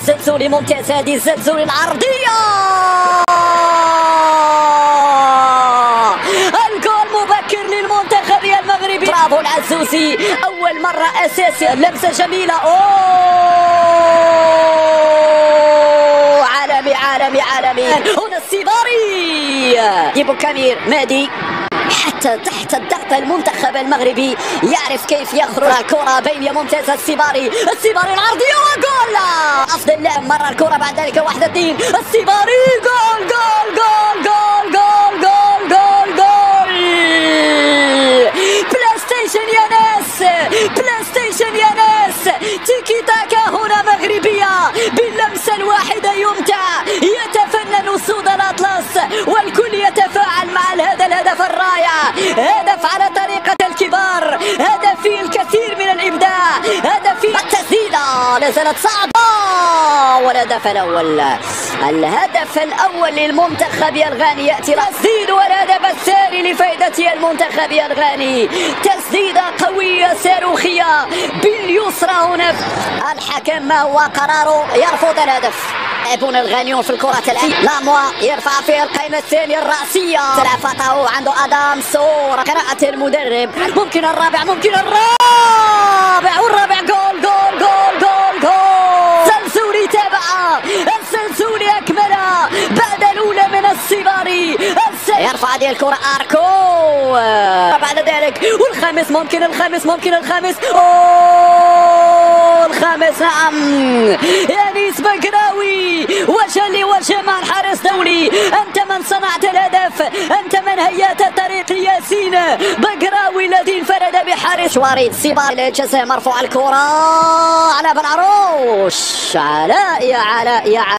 الزلزولي ممتاز، هذه الزلزولي العرضية، الجول مبكر للمنتخب المغربي. برافو العزوزي، أول مرة أساسي، لمسة جميلة. عالمي عالمي عالمي. هنا السيباري، ديبو كامير مادي، حتى تحت الضغط المنتخب المغربي يعرف كيف يخرج. كرة بينية ممتازة، السيباري العرضية وجول. أفضل لاعب مرة الكرة بعد ذلك 1-2، السيباري جول جول جول جول جول جول جول جول. بلاي ستيشن يا ناس، بلاي ستيشن يا ناس. تيكي تاكا هنا مغربية، باللمسة الواحدة يمتع، يتفنن صوت الأطلس والكل يتفاعل مع هذا الهدف الرائع. هدف على طريقة الكبار، هدف فيه الكثير من الإبداع، هدف فيه التسديدة لا زالت صعبة. والهدف الأول للمنتخب الغاني يأتي تسديد، والهدف الثاني لفائدة المنتخب الغاني. تسديدة قوية صاروخية باليسرى. هنا الحكم ما هو قراره؟ يرفض الهدف. لاعبون الغانيون في الكرة الآن. لاموا يرفع في القائمة الثانية الرأسية، تلافته عنده آدم سور. قراءة المدرب، ممكن الرابع، والرابع جول جول جول جول جول. الزلزولي تابع، الزلزولي أكملها بعد الأولى من السيباري. يرفع هذه الكرة أركو بعد ذلك، والخامس ممكن الخامس الخامس نعم، يانيس بقراوي وجه لوجه مع الحارس دولي. أنت من صنعت الهدف، أنت من هيأت الطريق. ياسين بقراوي الذي انفرد بحارس وريد. سيباري للجزاء، مرفوع الكرة على بن عروش. علاء يا علاء يا علاء.